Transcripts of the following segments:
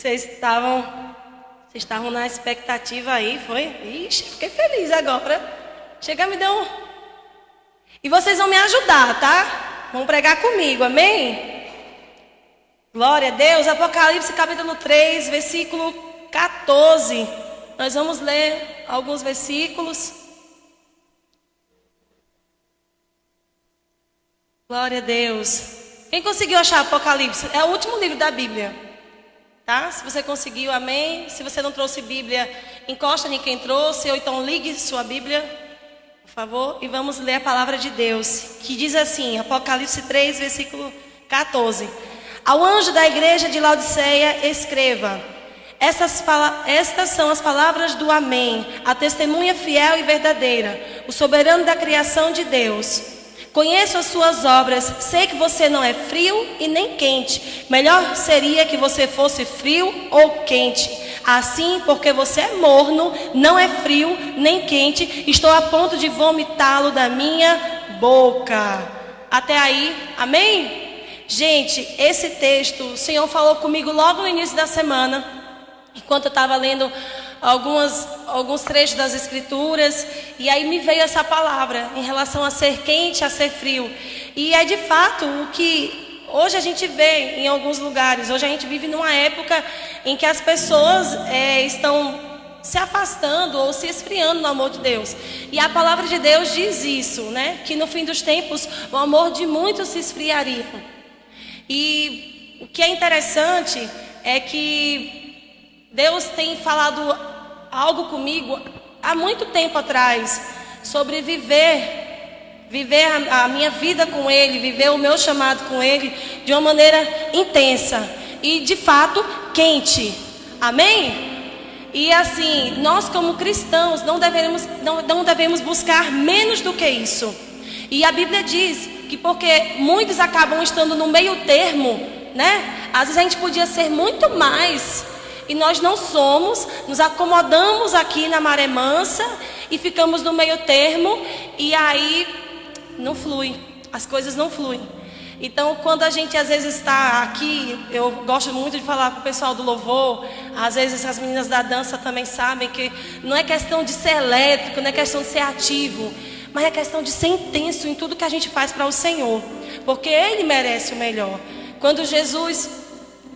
Vocês estavam na expectativa aí, foi? Ixi, fiquei feliz agora. Chega, me deu um... E vocês vão me ajudar, tá? Vão pregar comigo, amém? Glória a Deus. Apocalipse capítulo 3, versículo 14. Nós vamos ler alguns versículos. Glória a Deus. Quem conseguiu achar Apocalipse? É o último livro da Bíblia. Tá? Se você conseguiu, amém. Se você não trouxe Bíblia, encosta em quem trouxe, ou então ligue sua Bíblia, por favor, e vamos ler a palavra de Deus, que diz assim, Apocalipse 3, versículo 14. Ao anjo da igreja de Laodiceia, escreva: estas são as palavras do Amém, a testemunha fiel e verdadeira, o soberano da criação de Deus. Conheço as suas obras, sei que você não é frio e nem quente. Melhor seria que você fosse frio ou quente. Assim, porque você é morno, não é frio nem quente, estou a ponto de vomitá-lo da minha boca. Até aí, amém? Gente, esse texto, o Senhor falou comigo logo no início da semana, enquanto eu estava lendo alguns trechos das Escrituras, e aí me veio essa palavra em relação a ser quente, a ser frio. E é de fato o que hoje a gente vê em alguns lugares. Hoje a gente vive numa época em que as pessoas estão se afastando ou se esfriando no amor de Deus. E a palavra de Deus diz isso, né? Que no fim dos tempos o amor de muitos se esfriaria. E o que é interessante é que Deus tem falado algo comigo há muito tempo atrás sobre viver a minha vida com Ele, viver o meu chamado com Ele de uma maneira intensa e de fato quente, amém? E assim, nós como cristãos não devemos buscar menos do que isso. E a Bíblia diz que porque muitos acabam estando no meio termo, né? Às vezes a gente podia ser muito mais, e nós não somos, nos acomodamos aqui na maré mansa e ficamos no meio termo, e aí não flui, as coisas não fluem. Então, quando a gente às vezes está aqui, eu gosto muito de falar com o pessoal do louvor, às vezes as meninas da dança também sabem que não é questão de ser elétrico, não é questão de ser ativo, mas é questão de ser intenso em tudo que a gente faz para o Senhor, porque Ele merece o melhor. Quando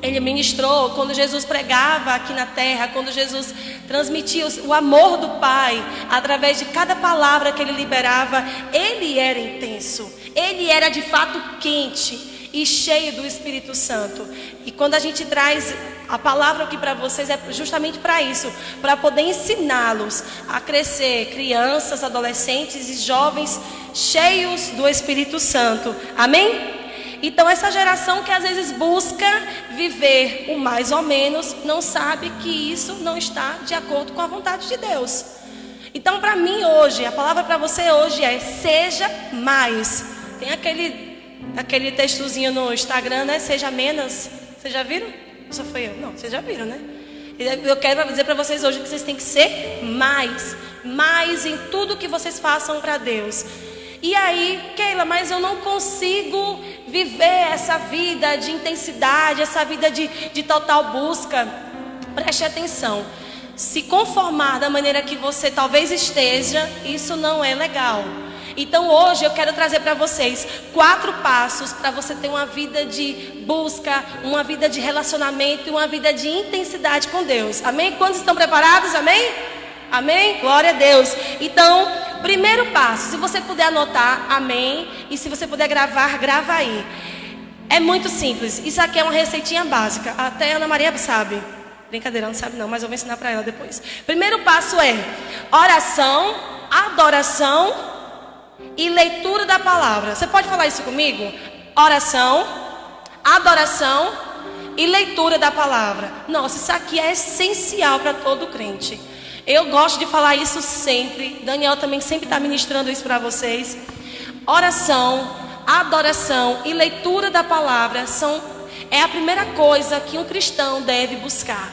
Ele ministrou, quando Jesus pregava aqui na terra, quando Jesus transmitia o amor do Pai, através de cada palavra que Ele liberava, Ele era intenso, Ele era de fato quente e cheio do Espírito Santo. E quando a gente traz a palavra aqui para vocês, é justamente para isso, para poder ensiná-los a crescer, crianças, adolescentes e jovens cheios do Espírito Santo, amém? Então essa geração que às vezes busca viver o mais ou menos, não sabe que isso não está de acordo com a vontade de Deus. Então para mim hoje, a palavra para você hoje é: seja mais. Tem aquele textozinho no Instagram, né? Seja menos. Vocês já viram? Só foi eu? Não, vocês já viram, né? Eu quero dizer para vocês hoje que vocês têm que ser mais. Mais em tudo que vocês façam para Deus. E aí, Keila, mas eu não consigo viver essa vida de intensidade, essa vida de total busca. Preste atenção. Se conformar da maneira que você talvez esteja, isso não é legal. Então hoje eu quero trazer para vocês 4 passos para você ter uma vida de busca, uma vida de relacionamento e uma vida de intensidade com Deus. Amém? Quantos estão preparados? Amém? Amém? Glória a Deus. Então, primeiro passo, se você puder anotar, amém. E se você puder gravar, grava aí. É muito simples. Isso aqui é uma receitinha básica. Até a Ana Maria sabe. Brincadeira, não sabe não, mas eu vou ensinar para ela depois. Primeiro passo é oração, adoração e leitura da palavra. Você pode falar isso comigo? Oração, adoração e leitura da palavra. Nossa, isso aqui é essencial para todo crente. Eu gosto de falar isso sempre. Daniel também sempre está ministrando isso para vocês. Oração, adoração e leitura da palavra é a primeira coisa que um cristão deve buscar.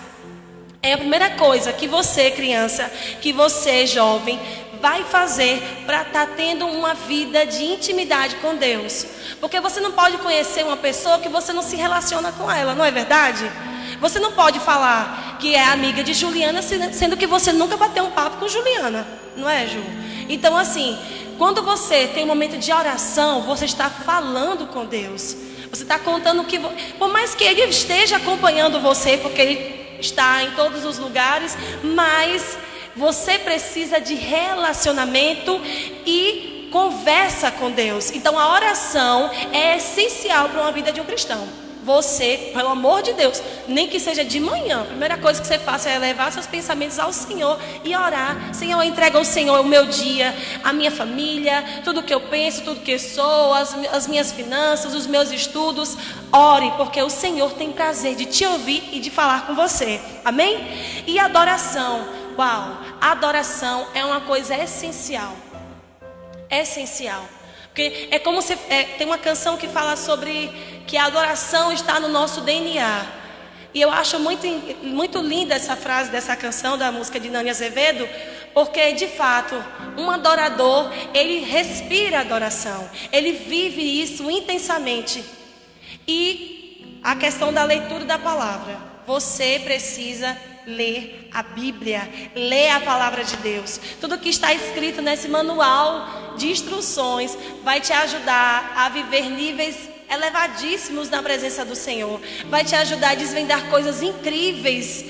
É a primeira coisa que você, criança, que você, jovem, vai fazer para estar tendo uma vida de intimidade com Deus. Porque você não pode conhecer uma pessoa que você não se relaciona com ela, não é verdade? Você não pode falar que é amiga de Juliana, sendo que você nunca bateu um papo com Juliana, não é, Ju? Então, assim, quando você tem um momento de oração, você está falando com Deus. Você está contando que, por mais que Ele esteja acompanhando você, porque Ele está em todos os lugares, mas você precisa de relacionamento e conversa com Deus. Então a oração é essencial para uma vida de um cristão. Você, pelo amor de Deus, nem que seja de manhã, a primeira coisa que você faça é levar seus pensamentos ao Senhor e orar. Senhor, eu entrego ao Senhor o meu dia, a minha família, tudo que eu penso, tudo que eu sou, as minhas finanças, os meus estudos. Ore, porque o Senhor tem prazer de te ouvir e de falar com você. Amém? E adoração. Uau, a adoração é uma coisa essencial. Essencial. Porque é como se tem uma canção que fala sobre que a adoração está no nosso DNA. E eu acho muito linda essa frase dessa canção, da música de Nani Azevedo, porque de fato, um adorador, ele respira adoração, ele vive isso intensamente. E a questão da leitura da palavra, você precisa ler a Bíblia, ler a palavra de Deus. Tudo que está escrito nesse manual de instruções vai te ajudar a viver níveis elevadíssimos na presença do Senhor. Vai te ajudar a desvendar coisas incríveis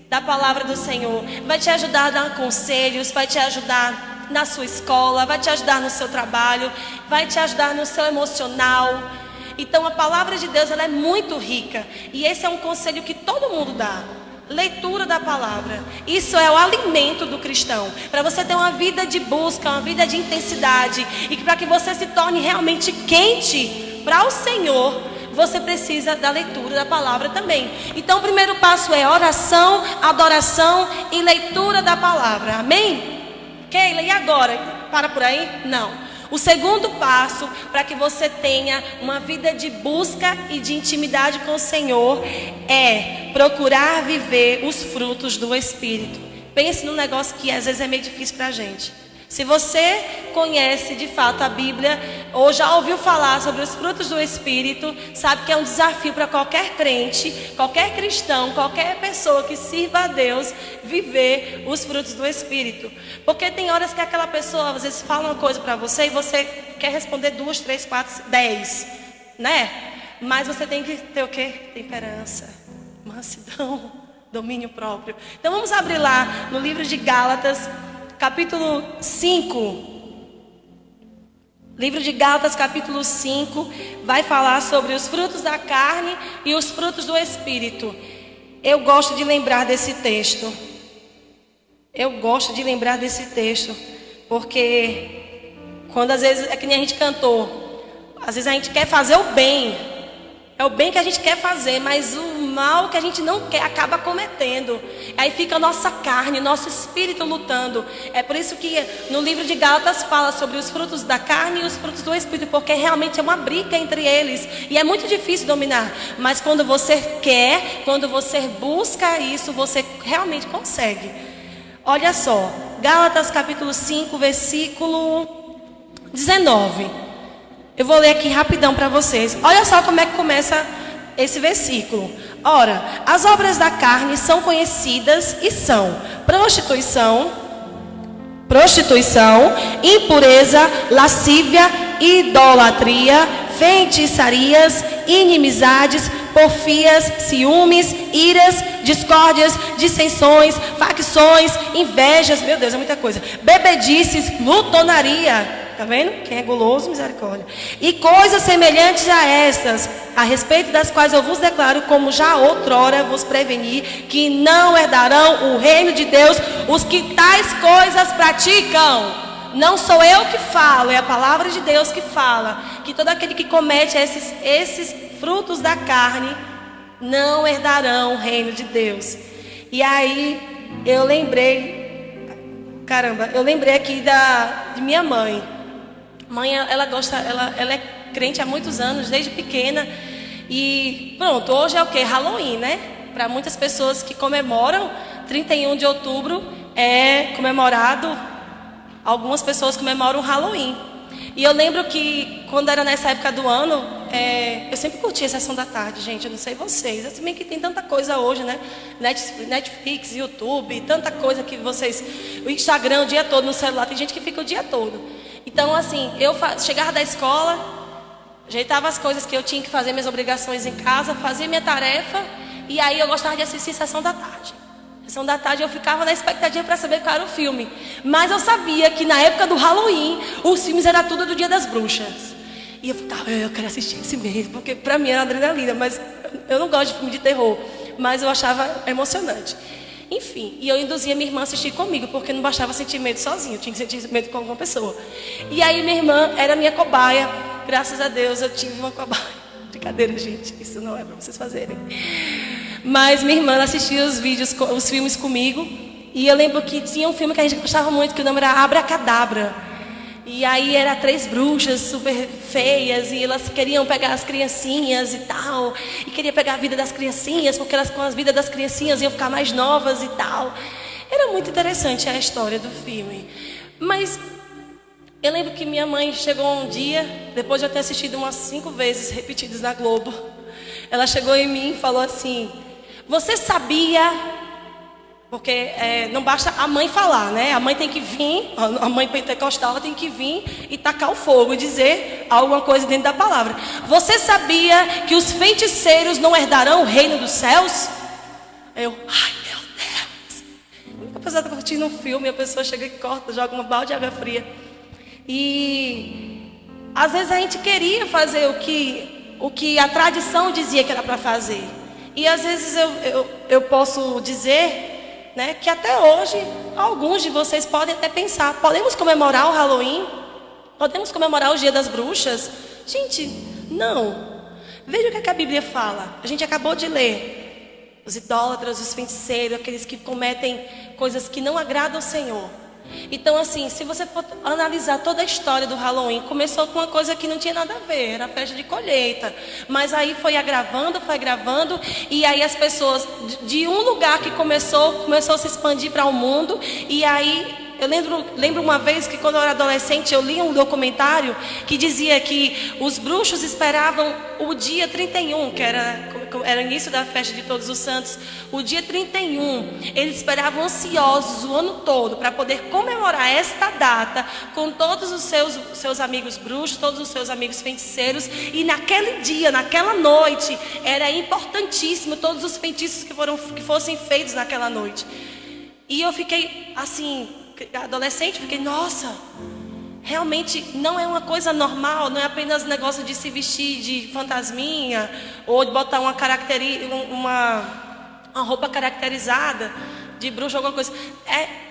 da palavra do Senhor. Vai te ajudar a dar conselhos, vai te ajudar na sua escola, vai te ajudar no seu trabalho, vai te ajudar no seu emocional. Então a palavra de Deus, ela é muito rica. E esse é um conselho que todo mundo dá. Leitura da palavra. Isso é o alimento do cristão. Para você ter uma vida de busca, uma vida de intensidade, e para que você se torne realmente quente para o Senhor, você precisa da leitura da palavra também. Então o primeiro passo é oração, adoração e leitura da palavra. Amém? Keila, e agora? Para por aí? Não. O segundo passo para que você tenha uma vida de busca e de intimidade com o Senhor é procurar viver os frutos do Espírito. Pense num negócio que às vezes é meio difícil para a gente. Se você conhece de fato a Bíblia ou já ouviu falar sobre os frutos do Espírito, sabe que é um desafio para qualquer crente, qualquer cristão, qualquer pessoa que sirva a Deus viver os frutos do Espírito. Porque tem horas que aquela pessoa às vezes fala uma coisa para você e você quer responder 2, 3, 4, 10, né? Mas você tem que ter o quê? Temperança, mansidão, domínio próprio. Então vamos abrir lá no livro de Gálatas, capítulo 5. Livro de Gálatas, capítulo 5, vai falar sobre os frutos da carne e os frutos do Espírito. Eu gosto de lembrar desse texto. Porque quando às vezes, é que nem a gente cantou, às vezes a gente quer fazer o bem. É o bem que a gente quer fazer, mas o mal que a gente não quer acaba cometendo. Aí fica a nossa carne, nosso espírito lutando. É por isso que no livro de Gálatas fala sobre os frutos da carne e os frutos do Espírito, porque realmente é uma briga entre eles. E é muito difícil dominar. Mas quando você quer, quando você busca isso, você realmente consegue. Olha só, Gálatas capítulo 5, versículo 19. Eu vou ler aqui rapidão para vocês. Olha só como é que começa esse versículo. Ora, as obras da carne são conhecidas e são prostituição, impureza, lascívia, idolatria, feitiçarias, inimizades, porfias, ciúmes, iras, discórdias, dissensões, facções, invejas, meu Deus, é muita coisa, bebedices, glutonaria. Tá vendo? Quem é guloso, misericórdia. E coisas semelhantes a estas, a respeito das quais eu vos declaro, como já outrora vos preveni, que não herdarão o reino de Deus os que tais coisas praticam. Não sou eu que falo, é a palavra de Deus que fala. Que todo aquele que comete esses frutos da carne não herdarão o reino de Deus. E aí eu lembrei aqui de minha mãe. Mãe, ela é crente há muitos anos, desde pequena. E pronto, hoje é o que? Halloween, né? Para muitas pessoas que comemoram, 31 de outubro é comemorado. Algumas pessoas comemoram o Halloween. E eu lembro que quando era nessa época do ano, eu sempre curti a Sessão da Tarde, gente. Eu não sei vocês. Se bem que tem tanta coisa hoje, né? Netflix, YouTube, tanta coisa que vocês... O Instagram o dia todo no celular. Tem gente que fica o dia todo. Então, assim, eu chegava da escola, ajeitava as coisas que eu tinha que fazer, minhas obrigações em casa, fazia minha tarefa, e aí eu gostava de assistir Sessão da Tarde. Sessão da Tarde eu ficava na expectativa para saber qual era o filme. Mas eu sabia que na época do Halloween, os filmes eram tudo do Dia das Bruxas. E eu ficava, eu quero assistir esse mesmo, porque para mim era adrenalina, mas eu não gosto de filme de terror, mas eu achava emocionante. Enfim, e eu induzia minha irmã a assistir comigo, porque não bastava sentir medo sozinho, eu tinha que sentir medo com alguma pessoa. E aí minha irmã era minha cobaia, graças a Deus eu tive uma cobaia. Brincadeira, gente, isso não é para vocês fazerem. Mas minha irmã assistia os filmes comigo, e eu lembro que tinha um filme que a gente gostava muito, que o nome era Abracadabra. E aí era 3 bruxas super feias, e elas queriam pegar as criancinhas e tal, e queria pegar a vida das criancinhas, porque elas com as vidas das criancinhas iam ficar mais novas e tal. Era muito interessante a história do filme. Mas eu lembro que minha mãe chegou um dia, depois de eu ter assistido umas 5 vezes repetidas na Globo, ela chegou em mim e falou assim: você sabia... Porque não basta a mãe falar, né? A mãe tem que vir, a mãe pentecostal ela tem que vir e tacar o fogo e dizer alguma coisa dentro da palavra. Você sabia que os feiticeiros não herdarão o reino dos céus? Eu, ai meu Deus. A pessoa está curtindo um filme, a pessoa chega e corta, joga uma balde de água fria. E às vezes a gente queria fazer o que a tradição dizia que era para fazer. E às vezes eu posso dizer... né, que até hoje, alguns de vocês podem até pensar, podemos comemorar o Halloween? Podemos comemorar o Dia das Bruxas? Gente, não. Veja o que a Bíblia fala. A gente acabou de ler. Os idólatras, os feiticeiros, aqueles que cometem coisas que não agradam ao Senhor. Então, assim, se você for analisar toda a história do Halloween, começou com uma coisa que não tinha nada a ver, era a festa de colheita. Mas aí foi agravando, e aí as pessoas, de um lugar que começou a se expandir para o mundo. E aí, eu lembro uma vez que quando eu era adolescente, eu li um documentário que dizia que os bruxos esperavam o dia 31, que era o início da festa de Todos os Santos, o dia 31, eles esperavam ansiosos o ano todo para poder comemorar esta data com todos os seus amigos bruxos, todos os seus amigos feiticeiros, e naquele dia, naquela noite, era importantíssimo todos os feitiços que fossem feitos naquela noite. E eu fiquei assim, adolescente, fiquei, nossa... Realmente não é uma coisa normal, não é apenas um negócio de se vestir de fantasminha ou de botar uma roupa caracterizada de bruxa, alguma coisa.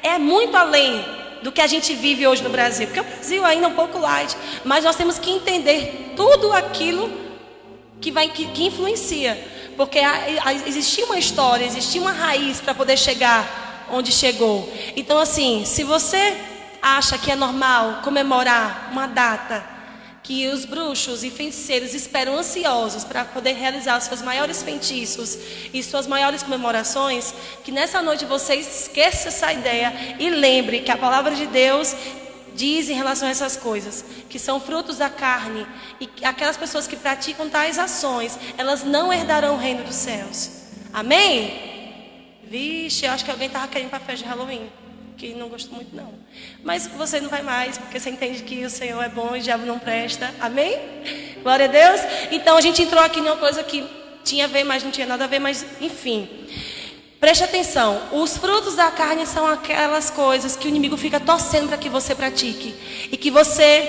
É muito além do que a gente vive hoje no Brasil, porque o Brasil ainda é um pouco light, mas nós temos que entender tudo aquilo que influencia, porque existia uma história, existia uma raiz para poder chegar onde chegou. Então, assim, se você acha que é normal comemorar uma data que os bruxos e feiticeiros esperam ansiosos para poder realizar os seus maiores feitiços e suas maiores comemorações, que nessa noite você esqueça essa ideia e lembre que a palavra de Deus diz em relação a essas coisas, que são frutos da carne, e que aquelas pessoas que praticam tais ações, elas não herdarão o reino dos céus. Amém? Vixe, eu acho que alguém estava querendo ir para a festa de Halloween, que não gostou muito não. Mas você não vai mais, porque você entende que o Senhor é bom e o diabo não presta. Amém? Glória a Deus. Então a gente entrou aqui numa coisa que tinha a ver, mas não tinha nada a ver, mas enfim. Preste atenção. Os frutos da carne são aquelas coisas que o inimigo fica torcendo para que você pratique. E que você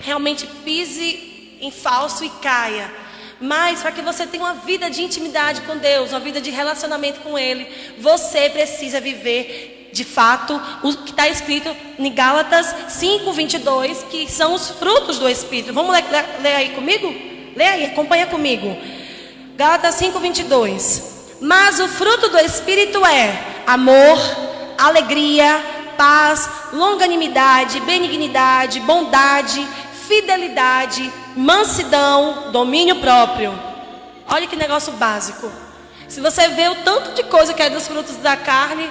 realmente pise em falso e caia. Mas para que você tenha uma vida de intimidade com Deus, uma vida de relacionamento com Ele, você precisa viver de fato o que está escrito em Gálatas 5:22, que são os frutos do Espírito. Vamos ler aí comigo? Lê aí, acompanha comigo. Gálatas 5:22. Mas o fruto do Espírito é amor, alegria, paz, longanimidade, benignidade, bondade, fidelidade, mansidão, domínio próprio. Olha que negócio básico. Se você vê o tanto de coisa que é dos frutos da carne,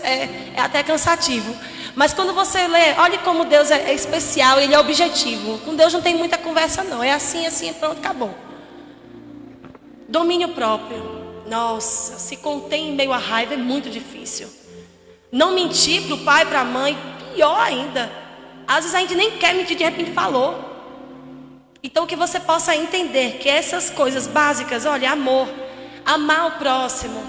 é até cansativo. Mas quando você lê, olhe como Deus é especial, Ele é objetivo. Com Deus não tem muita conversa não, é assim, assim, pronto, acabou. Domínio próprio. Nossa, se conter em meio à raiva é muito difícil. Não mentir para o pai, para a mãe, pior ainda. Às vezes a gente nem quer mentir, de repente falou. Então que você possa entender que essas coisas básicas, olha, amor, amar o próximo,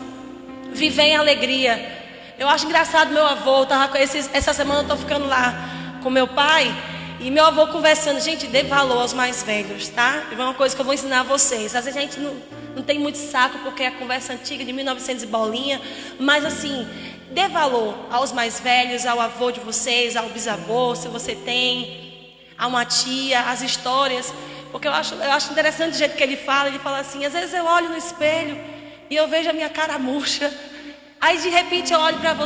viver em alegria. Eu acho engraçado meu avô, essa semana eu estou ficando lá com meu pai, e meu avô conversando, gente, dê valor aos mais velhos, tá? É uma coisa que eu vou ensinar a vocês. Às vezes a gente não tem muito saco, porque é a conversa antiga de 1900 e bolinha, mas assim, dê valor aos mais velhos, ao avô de vocês, ao bisavô, se você tem, a uma tia, as histórias, porque eu acho interessante o jeito que ele fala assim, às vezes eu olho no espelho e eu vejo a minha cara murcha, aí de repente eu olho para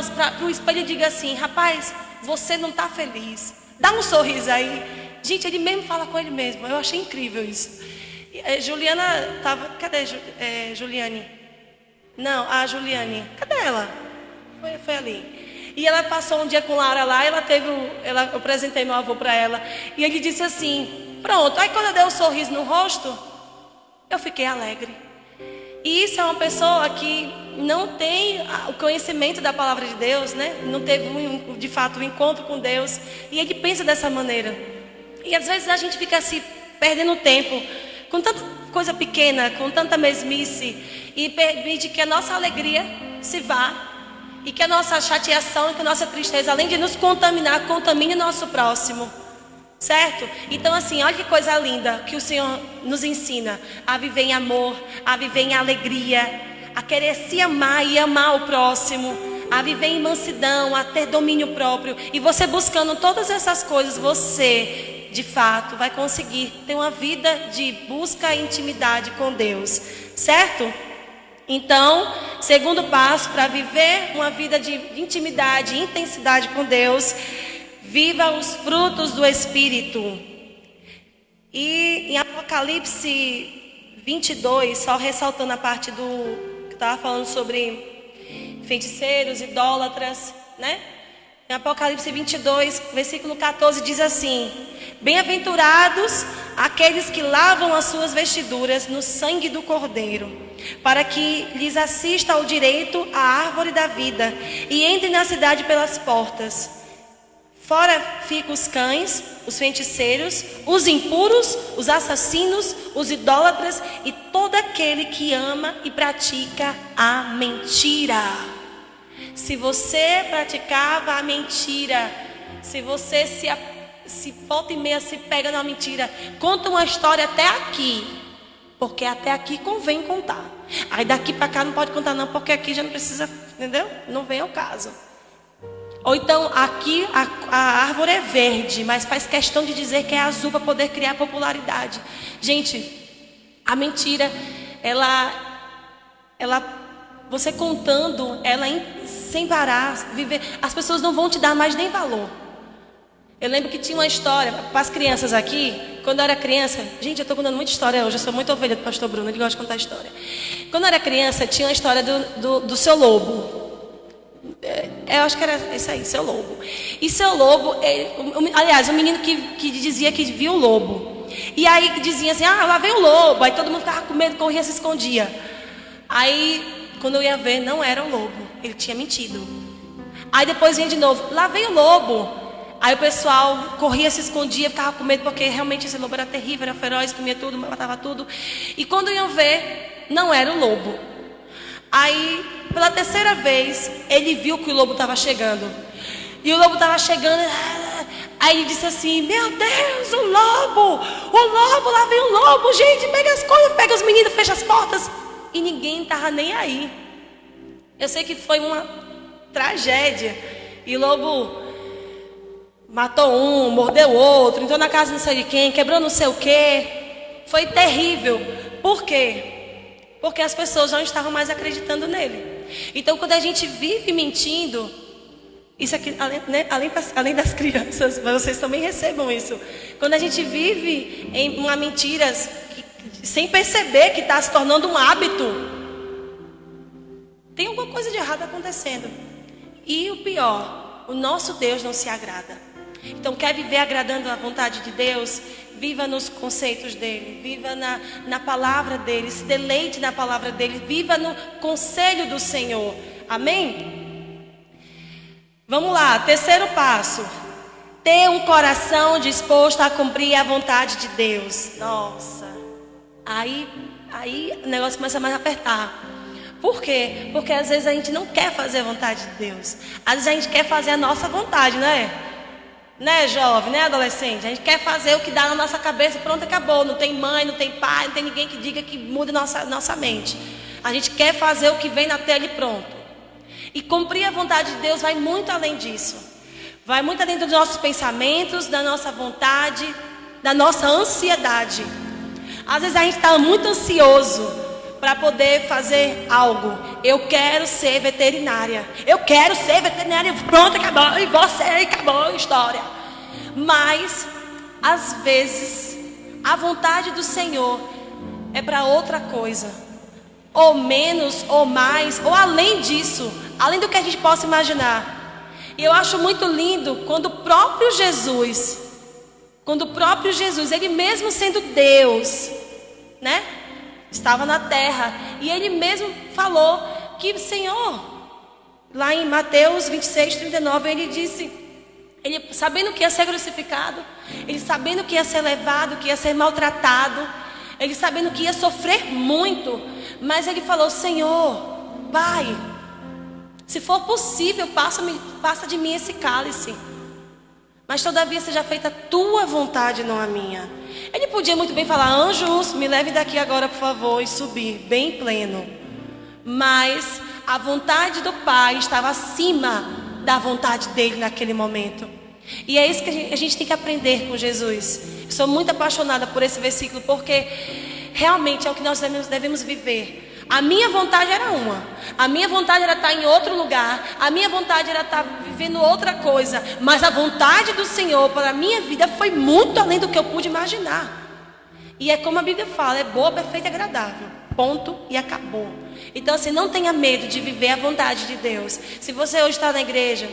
o espelho e digo assim, rapaz, você não está feliz, dá um sorriso aí. Gente, ele mesmo fala com ele mesmo, eu achei incrível isso. Juliana estava, cadê Juliane? Não, a Juliane, cadê ela? Foi ali. E ela passou um dia com Laura lá, eu apresentei meu avô para ela. E ele disse assim, pronto. Aí quando eu dei um sorriso no rosto, eu fiquei alegre. E isso é uma pessoa que não tem o conhecimento da palavra de Deus, né? Não teve de fato um encontro com Deus. E ele pensa dessa maneira. E às vezes a gente fica assim, perdendo tempo, com tanta coisa pequena, com tanta mesmice. E permite que a nossa alegria se vá. E que a nossa chateação e que a nossa tristeza, além de nos contaminar, contamine o nosso próximo. Certo? Então assim, olha que coisa linda que o Senhor nos ensina. A viver em amor, a viver em alegria, a querer se amar e amar o próximo. A viver em mansidão, a ter domínio próprio. E você buscando todas essas coisas, você, de fato, vai conseguir ter uma vida de busca e intimidade com Deus. Certo? Então, segundo passo para viver uma vida de intimidade e intensidade com Deus, viva os frutos do Espírito. E em Apocalipse 22, só ressaltando a parte que estava falando sobre feiticeiros, idólatras, né? Em Apocalipse 22, versículo 14, diz assim: bem-aventurados aqueles que lavam as suas vestiduras no sangue do Cordeiro, para que lhes assista ao direito a árvore da vida e entrem na cidade pelas portas. Fora ficam os cães, os feiticeiros, os impuros, os assassinos, os idólatras e todo aquele que ama e pratica a mentira. Se você praticava a mentira, se você se volta e meia se pega na mentira, conta uma história até aqui, porque até aqui convém contar. Aí daqui para cá não pode contar não, porque aqui já não precisa, entendeu? Não vem ao caso. Ou então aqui a árvore é verde, mas faz questão de dizer que é azul para poder criar popularidade. Gente, a mentira, você contando, sem parar, viver, as pessoas não vão te dar mais nem valor. Eu lembro que tinha uma história para as crianças aqui. Quando eu era criança, gente, eu estou contando muita história hoje. Eu sou muito ovelha do pastor Bruno, ele gosta de contar história. Quando eu era criança, tinha uma história do seu lobo. Eu acho que era isso aí, seu lobo. E seu lobo, aliás, um menino que dizia que viu o lobo. E aí dizia assim, lá vem o lobo. Aí todo mundo ficava com medo, corria, se escondia. Aí, quando eu ia ver, não era o lobo. Ele tinha mentido. Aí depois vinha de novo, lá vem o lobo. Aí o pessoal corria, se escondia, ficava com medo, porque realmente esse lobo era terrível, era feroz, comia tudo, matava tudo. E quando iam ver, não era o lobo. Aí, pela terceira vez, ele viu que o lobo estava chegando. E o lobo estava chegando. Aí ele disse assim, meu Deus, o lobo, lá vem o lobo, gente, pega as coisas, pega os meninos, fecha as portas. E ninguém estava nem aí. Eu sei que foi uma tragédia. E o lobo matou um, mordeu o outro, entrou na casa não sei de quem, quebrou não sei o quê. Foi terrível. Por quê? Porque as pessoas não estavam mais acreditando nele. Então, quando a gente vive mentindo, isso aqui, além das crianças, mas vocês também recebam isso. Quando a gente vive em uma mentira, sem perceber que está se tornando um hábito, tem alguma coisa de errado acontecendo. E o pior, o nosso Deus não se agrada. Então, quer viver agradando a vontade de Deus? Viva nos conceitos dele, viva na palavra dele, se deleite na palavra dele, viva no conselho do Senhor. Amém? Vamos lá, terceiro passo. Ter um coração disposto a cumprir a vontade de Deus. Nossa, aí o negócio começa mais a apertar. Por quê? Porque às vezes a gente não quer fazer a vontade de Deus. Às vezes a gente quer fazer a nossa vontade, não é? Né, jovem, né, adolescente? A gente quer fazer o que dá na nossa cabeça, pronto, acabou. Não tem mãe, não tem pai, não tem ninguém que diga que mude nossa mente. A gente quer fazer o que vem na tela e pronto. E cumprir a vontade de Deus vai muito além disso. Vai muito além dos nossos pensamentos, da nossa vontade, da nossa ansiedade. Às vezes a gente está muito ansioso para poder fazer algo. Eu quero ser veterinária. Eu quero ser veterinária. Pronto, acabou. E você, acabou a história. Mas, às vezes, a vontade do Senhor é para outra coisa. Ou menos, ou mais, ou além disso. Além do que a gente possa imaginar. E eu acho muito lindo quando o próprio Jesus, ele mesmo sendo Deus, né? Estava na terra. E ele mesmo falou que, Senhor, lá em Mateus 26, 39, ele disse, ele sabendo que ia ser crucificado, ele sabendo que ia ser levado, que ia ser maltratado, ele sabendo que ia sofrer muito, mas ele falou, Senhor, Pai, se for possível, passa de mim esse cálice. Mas todavia seja feita a tua vontade, não a minha. Ele podia muito bem falar, anjos, me leve daqui agora, por favor, e subir, bem pleno. Mas a vontade do Pai estava acima da vontade dele naquele momento. E é isso que a gente tem que aprender com Jesus. Eu sou muito apaixonada por esse versículo, porque realmente é o que nós devemos viver. A minha vontade era uma. A minha vontade era estar em outro lugar. A minha vontade era estar vivendo outra coisa. Mas a vontade do Senhor para a minha vida foi muito além do que eu pude imaginar. E é como a Bíblia fala, é boa, perfeita e agradável. Ponto e acabou. Então assim, não tenha medo de viver a vontade de Deus. Se você hoje está na igreja,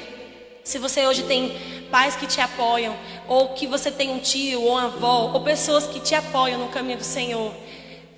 se você hoje tem pais que te apoiam, ou que você tem um tio ou uma avó, ou pessoas que te apoiam no caminho do Senhor,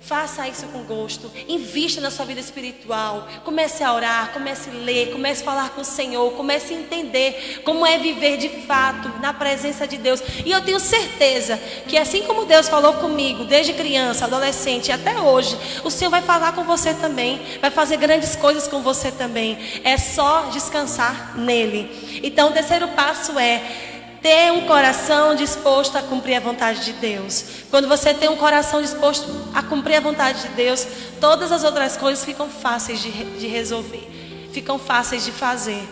faça isso com gosto, invista na sua vida espiritual, comece a orar, comece a ler, comece a falar com o Senhor, comece a entender como é viver de fato na presença de Deus. E eu tenho certeza que assim como Deus falou comigo desde criança, adolescente e até hoje, o Senhor vai falar com você também, vai fazer grandes coisas com você também. É só descansar nele. Então o terceiro passo é ter um coração disposto a cumprir a vontade de Deus. Quando você tem um coração disposto a cumprir a vontade de Deus, todas as outras coisas ficam fáceis de resolver, ficam fáceis de fazer.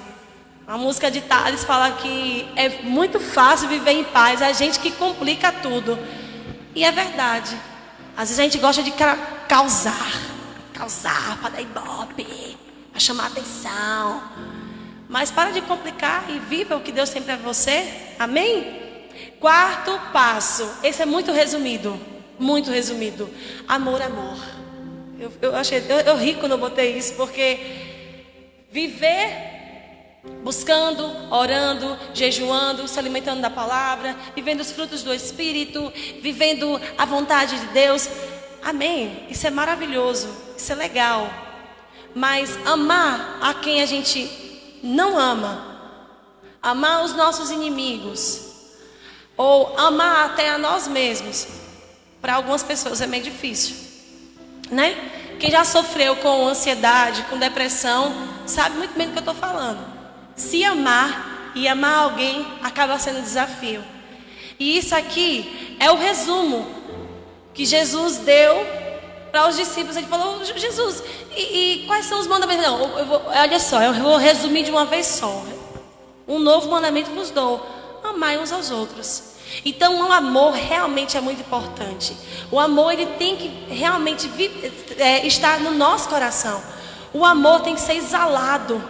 A música de Thales fala que é muito fácil viver em paz, é a gente que complica tudo. E é verdade. Às vezes a gente gosta de causar para dar ibope, para chamar atenção. Mas para de complicar e viva o que Deus tem para você. Amém? Quarto passo. Esse é muito resumido. Muito resumido. Amor. Eu ri quando eu botei isso, porque viver buscando, orando, jejuando, se alimentando da palavra, vivendo os frutos do Espírito, vivendo a vontade de Deus. Amém? Isso é maravilhoso. Isso é legal. Mas amar a quem a gente não ama, amar os nossos inimigos, ou amar até a nós mesmos, para algumas pessoas é meio difícil, né? Quem já sofreu com ansiedade, com depressão, sabe muito bem do que eu estou falando. Se amar e amar alguém acaba sendo um desafio. E isso aqui é o resumo que Jesus deu para os discípulos. Ele falou, Jesus, e quais são os mandamentos? Não, olha só, eu vou resumir de uma vez só. Um novo mandamento vos dou: amai uns aos outros. Então o amor realmente é muito importante. O amor, ele tem que realmente estar no nosso coração. O amor tem que ser exalado.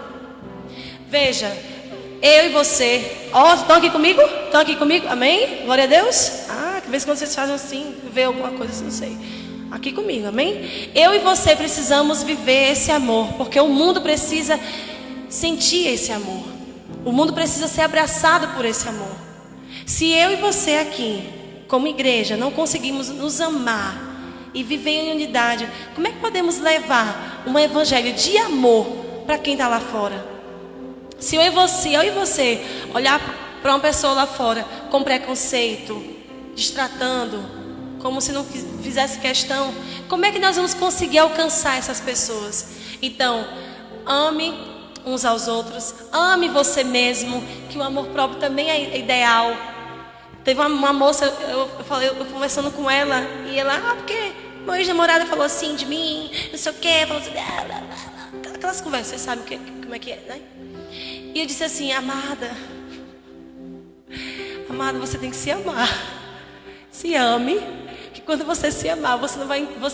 Veja, eu e você, estão aqui comigo? Estão aqui comigo? Amém? Glória a Deus. Que vez quando vocês fazem assim, vê alguma coisa assim, não sei. Aqui comigo, amém? Eu e você precisamos viver esse amor, porque o mundo precisa sentir esse amor. O mundo precisa ser abraçado por esse amor. Se eu e você aqui, como igreja, não conseguimos nos amar e viver em unidade, como é que podemos levar um evangelho de amor para quem está lá fora? Se eu e você olhar para uma pessoa lá fora com preconceito, destratando, como se não fizesse questão, como é que nós vamos conseguir alcançar essas pessoas? Então, ame uns aos outros, ame você mesmo, que o amor próprio também é ideal. Teve uma moça, eu conversando com ela, e ela, porque meu ex-namorado falou assim de mim, não sei o que, falou assim, aquelas conversas, vocês sabem como é que é, né? E eu disse assim, amada, você tem que se amar. Se ame, que quando você se amar, você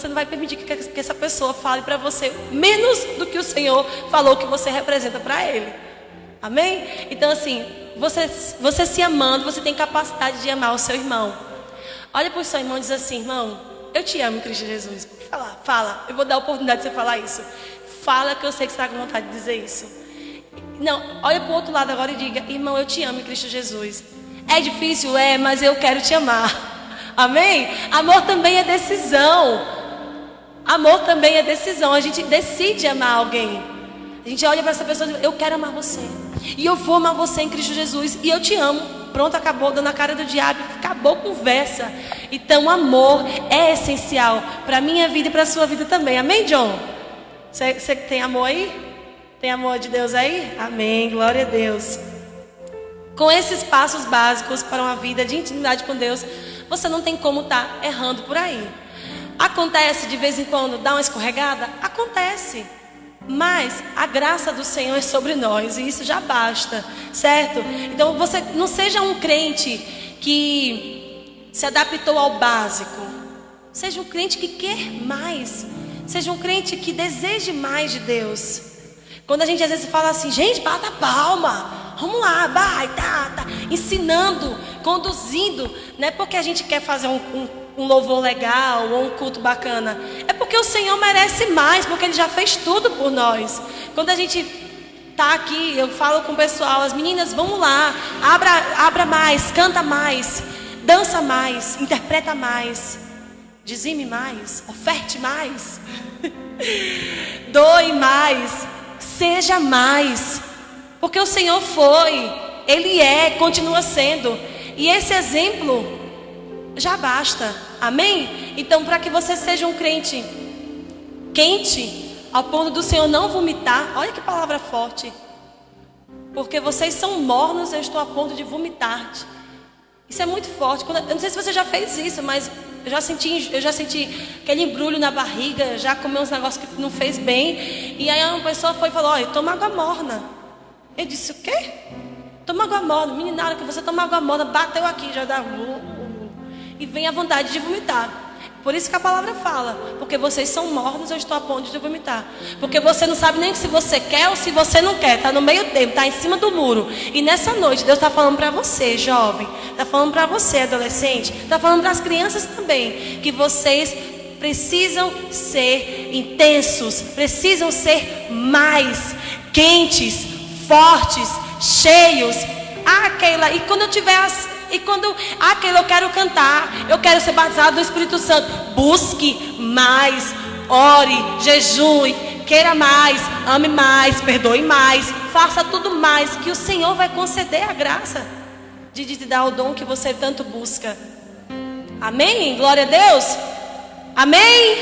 não vai permitir que essa pessoa fale para você menos do que o Senhor falou que você representa para Ele. Amém? Então assim, você se amando, você tem capacidade de amar o seu irmão. Olha para o seu irmão e diz assim, irmão, eu te amo em Cristo Jesus. Fala, eu vou dar a oportunidade de você falar isso. Fala, que eu sei que você está com vontade de dizer isso. Não, olha para o outro lado agora e diga, irmão, eu te amo em Cristo Jesus. É difícil, mas eu quero te amar. Amém? Amor também é decisão. Amor também é decisão. A gente decide amar alguém. A gente olha para essa pessoa e diz, eu quero amar você. E eu vou amar você em Cristo Jesus. E eu te amo. Pronto, acabou, dando a cara do diabo. Acabou a conversa. Então, amor é essencial para a minha vida e para a sua vida também. Amém, John? Você tem amor aí? Tem amor de Deus aí? Amém, glória a Deus. Com esses passos básicos para uma vida de intimidade com Deus, você não tem como estar errando por aí. Acontece de vez em quando dar uma escorregada? Acontece. Mas a graça do Senhor é sobre nós e isso já basta, certo? Então você não seja um crente que se adaptou ao básico. Seja um crente que quer mais. Seja um crente que deseje mais de Deus. Quando a gente às vezes fala assim, gente, bata a palma. Vamos lá, vai, tá. Ensinando, conduzindo. Não é porque a gente quer fazer um louvor legal ou um culto bacana. É porque o Senhor merece mais, porque Ele já fez tudo por nós. Quando a gente tá aqui, eu falo com o pessoal, as meninas, vamos lá, abra mais, canta mais, dança mais, interpreta mais, dizime mais, oferte mais, doe mais, seja mais. Porque o Senhor foi, Ele é, continua sendo. E esse exemplo já basta. Amém? Então, para que você seja um crente quente, ao ponto do Senhor não vomitar. Olha que palavra forte. Porque vocês são mornos, eu estou a ponto de vomitar. Isso é muito forte. Eu não sei se você já fez isso, mas eu já senti aquele embrulho na barriga, já comi uns negócios que não fez bem. E aí uma pessoa foi e falou, olha, toma água morna. Eu disse, o quê? Toma água morna. Meninada, que você toma água morna, bateu aqui, já dá... E vem a vontade de vomitar. Por isso que a palavra fala. Porque vocês são mornos, eu estou a ponto de vomitar. Porque você não sabe nem se você quer ou se você não quer. Está no meio tempo, está em cima do muro. E nessa noite, Deus está falando para você, jovem. Está falando para você, adolescente. Está falando para as crianças também. Que vocês precisam ser intensos. Precisam ser mais quentes, fortes, cheios. Aquela, e quando eu tiver aquela eu quero cantar, eu quero ser batizado do Espírito Santo. Busque mais, ore, jejue, queira mais, ame mais, perdoe mais, faça tudo mais, que o Senhor vai conceder a graça de te dar o dom que você tanto busca. Amém? Glória a Deus. Amém?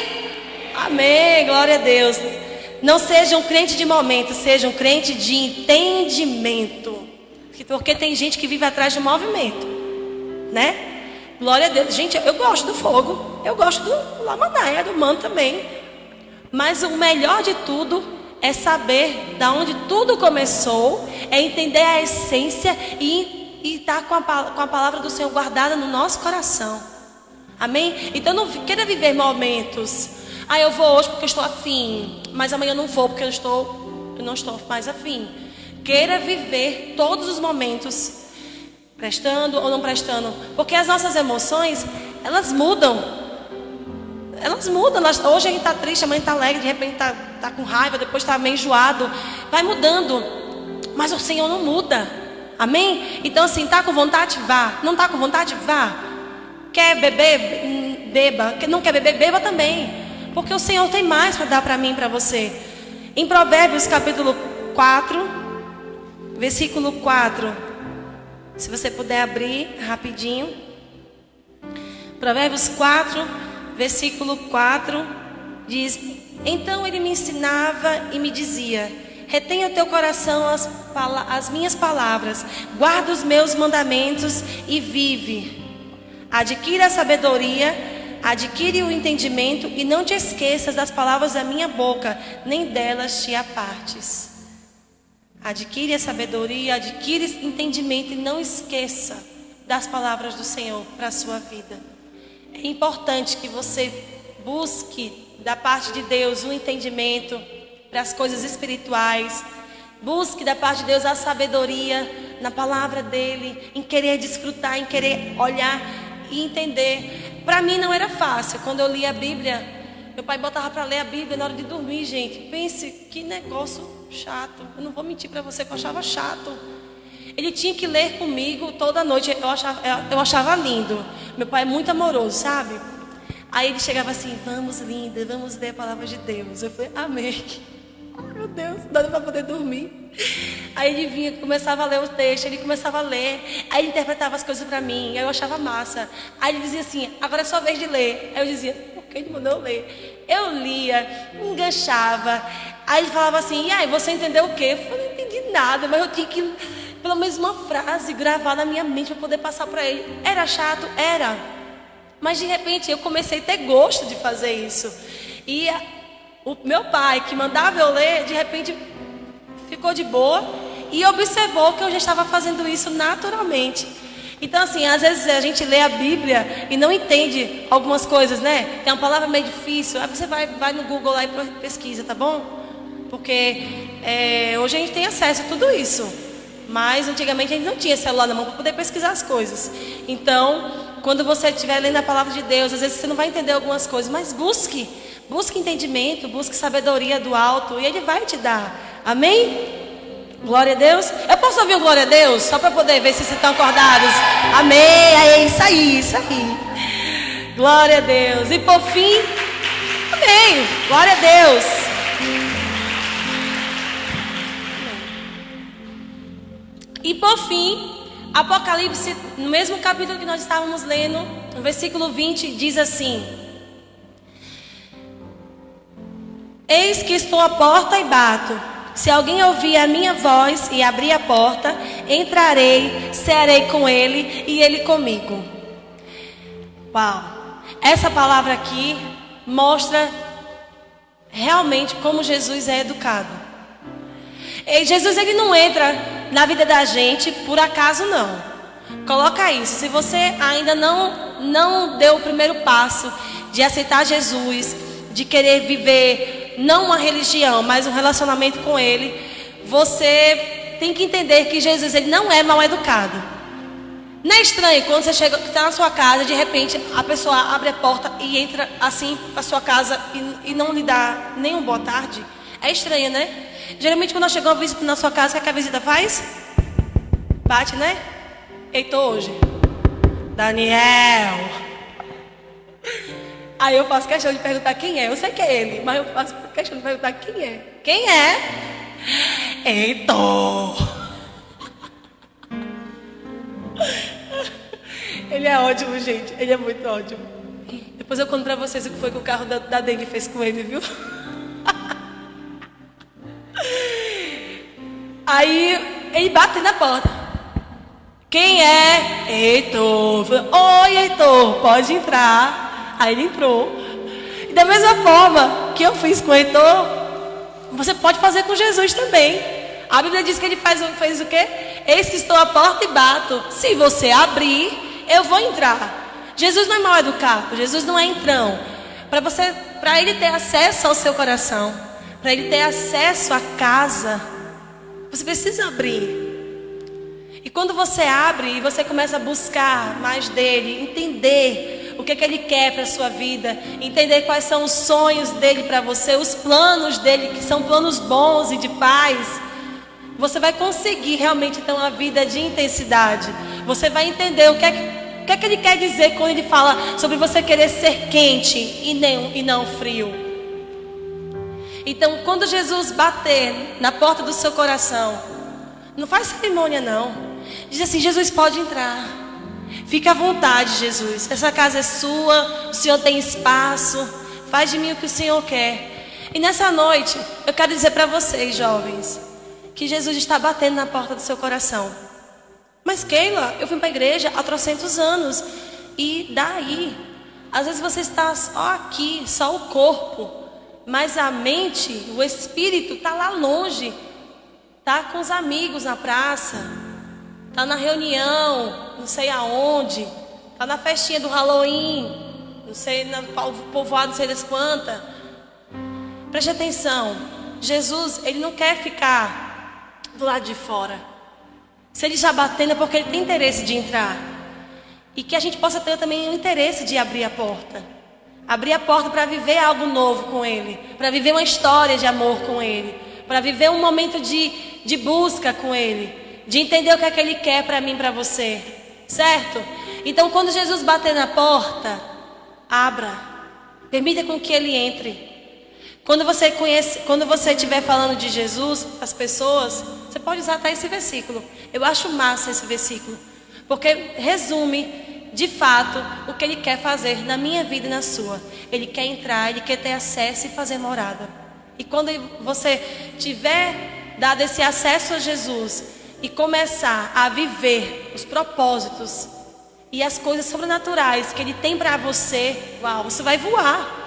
Amém, glória a Deus. Não seja um crente de momento, seja um crente de entendimento. Porque tem gente que vive atrás do movimento, né? Glória a Deus. Gente, eu gosto do fogo, eu gosto do Lamanaia, do manto também. Mas o melhor de tudo é saber da onde tudo começou, é entender a essência e estar com a palavra do Senhor guardada no nosso coração. Amém? Então não queira viver momentos. Eu vou hoje porque eu estou afim, mas amanhã eu não vou porque eu não estou mais afim. Queira viver todos os momentos, prestando ou não prestando, porque as nossas emoções, elas mudam. Hoje a gente está triste, amanhã está alegre, de repente está com raiva, depois está meio enjoado. Vai mudando. mas o Senhor não muda. Amém? Então assim, tá com vontade? Vá. Não tá com vontade? Vá. Quer beber? Beba. Não quer beber? Beba também. Porque o Senhor tem mais para dar para mim e para você. Em Provérbios capítulo 4, versículo 4. Se você puder abrir rapidinho. Provérbios 4, versículo 4. Diz: então ele me ensinava e me dizia: retenha o teu coração as minhas palavras, guarda os meus mandamentos e vive. Adquira a sabedoria, adquire o entendimento e não te esqueças das palavras da minha boca, nem delas te apartes. Adquire a sabedoria, adquire entendimento e não esqueça das palavras do Senhor para a sua vida. É importante que você busque da parte de Deus um entendimento para as coisas espirituais. Busque da parte de Deus a sabedoria na palavra dele, em querer desfrutar, em querer olhar e entender. Para mim não era fácil. Quando eu li a Bíblia, meu pai botava para ler a Bíblia na hora de dormir, gente. Pense que negócio chato. Eu não vou mentir para você que eu achava chato. Ele tinha que ler comigo toda noite. Eu achava lindo. Meu pai é muito amoroso, sabe? Aí ele chegava assim: vamos, linda, vamos ler a palavra de Deus. Eu falei: amém. Ai, meu Deus, não dá para poder dormir. Aí ele vinha, começava a ler o texto, ele começava a ler. Aí ele interpretava as coisas para mim, aí eu achava massa. Aí ele dizia assim: agora é sua vez de ler. Aí eu dizia: por que ele mandou eu ler? Eu lia, enganchava. Aí ele falava assim: e aí, você entendeu o quê? Eu falei: não entendi nada, mas eu tinha que, pelo menos uma frase, gravar na minha mente para poder passar para ele. Era chato? Era. Mas de repente eu comecei a ter gosto de fazer isso. E o meu pai, que mandava eu ler, de repente ficou de boa e observou que eu já estava fazendo isso naturalmente. Então assim, às vezes a gente lê a Bíblia e não entende algumas coisas, né? Tem uma palavra meio difícil. Aí você vai no Google lá e pesquisa, tá bom? Porque hoje a gente tem acesso a tudo isso. Mas antigamente a gente não tinha celular na mão para poder pesquisar as coisas. Então, quando você estiver lendo a palavra de Deus, às vezes você não vai entender algumas coisas, mas busque entendimento, busque sabedoria do alto e Ele vai te dar. Amém? Glória a Deus. Eu posso ouvir o glória a Deus? Só para poder ver se vocês estão acordados. Amém. É isso aí, isso aí. Glória a Deus. E por fim, amém. Glória a Deus. E por fim, Apocalipse, no mesmo capítulo que nós estávamos lendo, no versículo 20, diz assim: eis que estou à porta e bato. Se alguém ouvir a minha voz e abrir a porta, entrarei, cearei com ele e ele comigo. Uau! Essa palavra aqui mostra realmente como Jesus é educado. E Jesus, ele não entra na vida da gente por acaso, não. Coloca isso. Se você ainda não deu o primeiro passo de aceitar Jesus, de querer viver não uma religião, mas um relacionamento com Ele, você tem que entender que Jesus, ele não é mal educado. Não é estranho quando você chega, está na sua casa, de repente a pessoa abre a porta e entra assim para sua casa e não lhe dá nem uma boa tarde? É estranho, né? Geralmente quando chega uma visita na sua casa, o que a visita faz? Bate, né? Heitor hoje. Daniel. Aí eu faço questão de perguntar quem é. Eu sei que é ele, mas eu faço questão de perguntar quem é. Quem é? Heitor. Ele é ótimo, gente. Ele é muito ótimo. Depois eu conto pra vocês o que foi que o carro da Dengue fez com ele, viu? Aí ele bate na porta. Quem é? Heitor. Oi, Heitor, pode entrar. Aí ele entrou. E da mesma forma que eu fiz com o Heitor, você pode fazer com Jesus também. A Bíblia diz que ele fez o quê? Eis que estou à porta e bato. Se você abrir, eu vou entrar. Jesus não é mal educado. Jesus não é entrão. Para ele ter acesso ao seu coração, para ele ter acesso à casa, você precisa abrir. E quando você abre e você começa a buscar mais dele, entender o que ele quer para a sua vida, entender quais são os sonhos dele para você, os planos dele, que são planos bons e de paz, você vai conseguir realmente ter uma vida de intensidade. Você vai entender o que é que ele quer dizer quando ele fala sobre você querer ser quente e não frio. Então, quando Jesus bater na porta do seu coração, não faz cerimônia não. Diz assim: Jesus, pode entrar. Fica à vontade, Jesus. Essa casa é sua, o Senhor tem espaço. Faz de mim o que o Senhor quer. E nessa noite, eu quero dizer para vocês, jovens, que Jesus está batendo na porta do seu coração. Mas Keila, eu fui para a igreja há 300 anos. E daí? Às vezes você está só aqui, só o corpo. Mas a mente, o espírito está lá longe. Está com os amigos na praça. Está na reunião, não sei aonde. Está na festinha do Halloween. Não sei, no povoado, não sei das quantas. Preste atenção. Jesus, ele não quer ficar do lado de fora. Se ele já batendo é porque ele tem interesse de entrar. E que a gente possa ter também o interesse de abrir a porta. Abrir a porta para viver algo novo com ele. Para viver uma história de amor com ele. Para viver um momento de busca com ele. De entender o que é que ele quer para mim e para você. Certo? Então quando Jesus bater na porta, abra. Permita com que ele entre. Quando você estiver falando de Jesus, as pessoas, você pode usar até esse versículo. Eu acho massa esse versículo, porque resume, de fato, o que ele quer fazer na minha vida e na sua. Ele quer entrar, ele quer ter acesso e fazer morada. E quando você tiver dado esse acesso a Jesus e começar a viver os propósitos e as coisas sobrenaturais que ele tem para você, uau, você vai voar.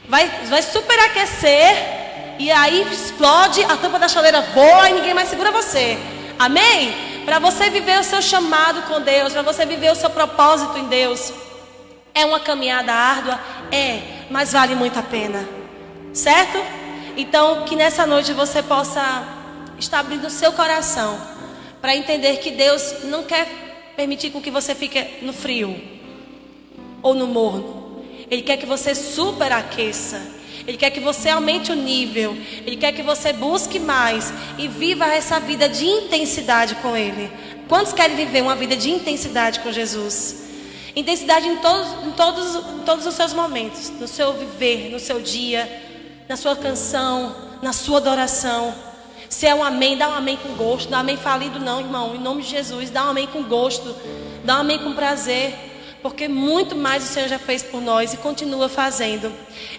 Vai superaquecer e aí explode, a tampa da chaleira voa e ninguém mais segura você. Amém? Para você viver o seu chamado com Deus, para você viver o seu propósito em Deus, é uma caminhada árdua? É, mas vale muito a pena. Certo? Então, que nessa noite você possa estar abrindo o seu coração para entender que Deus não quer permitir com que você fique no frio ou no morno. Ele quer que você superaqueça. Ele quer que você aumente o nível. Ele quer que você busque mais e viva essa vida de intensidade com Ele. Quantos querem viver uma vida de intensidade com Jesus? Intensidade em todos os seus momentos. No seu viver, no seu dia, na sua canção, na sua adoração. Se é um amém, dá um amém com gosto. Dá um amém falido não, irmão. Em nome de Jesus, dá um amém com gosto. Dá um amém com prazer. Porque muito mais o Senhor já fez por nós e continua fazendo.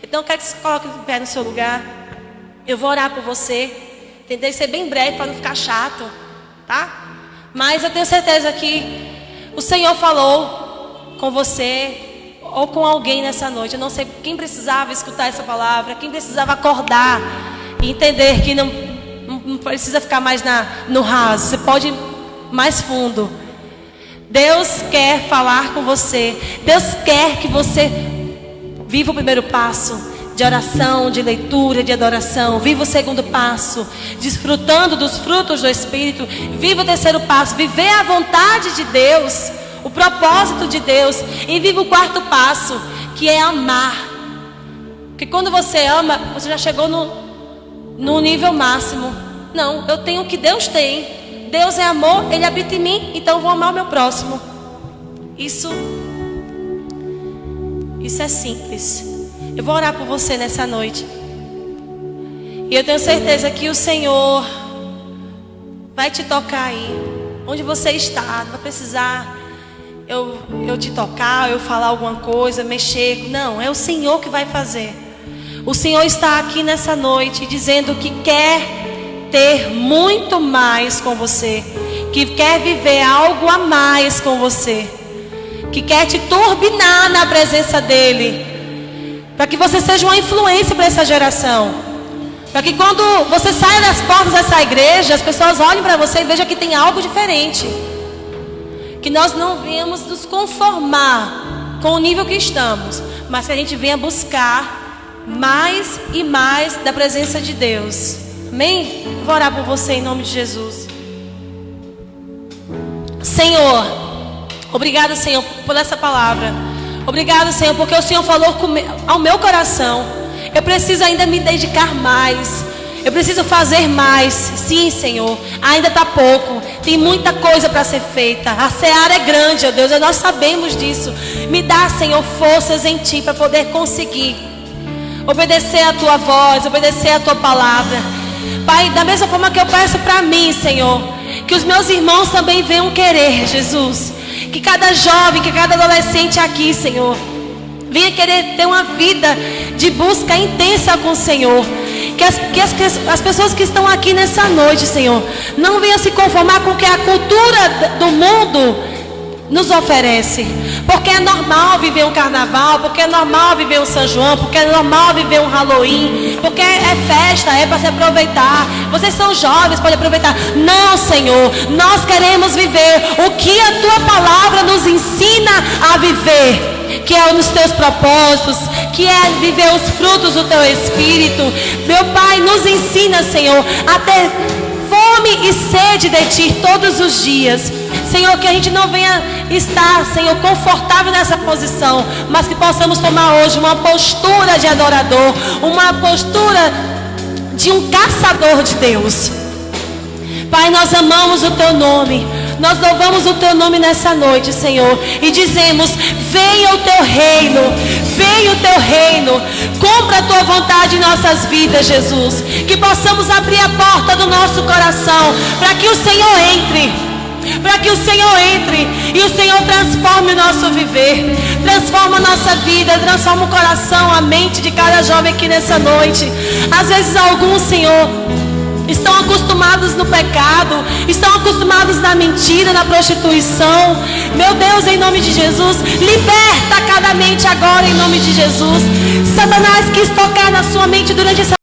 Então eu quero que você coloque de pé no seu lugar. Eu vou orar por você. Tentei ser bem breve para não ficar chato, tá? Mas eu tenho certeza que o Senhor falou com você ou com alguém nessa noite. Eu não sei quem precisava escutar essa palavra, quem precisava acordar e entender que não precisa ficar mais no raso. Você pode ir mais fundo. Deus quer falar com você. Deus quer que você viva o primeiro passo de oração, de leitura, de adoração. Viva o segundo passo, desfrutando dos frutos do Espírito. Viva o terceiro passo, viver a vontade de Deus, o propósito de Deus. E viva o quarto passo, que é amar. Porque quando você ama, você já chegou no nível máximo. Não, eu tenho o que Deus tem. Deus é amor, Ele habita em mim, então eu vou amar o meu próximo. Isso é simples. Eu vou orar por você nessa noite. E eu tenho certeza que o Senhor vai te tocar aí, onde você está. Não vai precisar eu te tocar, eu falar alguma coisa, mexer. Não, é o Senhor que vai fazer. O Senhor está aqui nessa noite dizendo que quer ter muito mais com você, que quer viver algo a mais com você, que quer te turbinar na presença dele, para que você seja uma influência para essa geração, para que quando você saia das portas dessa igreja, as pessoas olhem para você e vejam que tem algo diferente, que nós não venhamos nos conformar com o nível que estamos, mas que a gente venha buscar mais e mais da presença de Deus. Amém? Vou orar por você em nome de Jesus. Senhor, obrigado, Senhor, por essa palavra. Obrigado, Senhor, porque o Senhor falou ao meu coração. Eu preciso ainda me dedicar mais. Eu preciso fazer mais. Sim, Senhor, ainda está pouco. Tem muita coisa para ser feita. A seara é grande, ó Deus, e nós sabemos disso. Me dá, Senhor, forças em Ti para poder conseguir obedecer a Tua voz, obedecer a Tua palavra. Pai, da mesma forma que eu peço para mim, Senhor, que os meus irmãos também venham querer, Jesus. Que cada jovem, que cada adolescente aqui, Senhor, venha querer ter uma vida de busca intensa com o Senhor. Que as pessoas que estão aqui nessa noite, Senhor, não venham se conformar com o que a cultura do mundo nos oferece. Porque é normal viver um carnaval, porque é normal viver um São João, porque é normal viver um Halloween, porque é festa, é para se aproveitar. Vocês são jovens, podem aproveitar. Não, Senhor, nós queremos viver o que a Tua palavra nos ensina a viver, que é nos Teus propósitos, que é viver os frutos do Teu Espírito. Meu Pai, nos ensina, Senhor, a ter fome e sede de Ti todos os dias. Senhor, que a gente não venha estar, Senhor, confortável nessa posição, mas que possamos tomar hoje uma postura de adorador, uma postura de um caçador de Deus. Pai, nós amamos o Teu nome. Nós louvamos o Teu nome nessa noite, Senhor, e dizemos: venha o Teu reino, venha o Teu reino, cumpra a Tua vontade em nossas vidas, Jesus. Que possamos abrir a porta do nosso coração para que o Senhor entre. Para que o Senhor entre e o Senhor transforme o nosso viver, transforma a nossa vida, transforma o coração, a mente de cada jovem aqui nessa noite. Às vezes alguns, Senhor, estão acostumados no pecado, estão acostumados na mentira, na prostituição. Meu Deus, em nome de Jesus, liberta cada mente agora em nome de Jesus. Satanás quis tocar na sua mente durante essa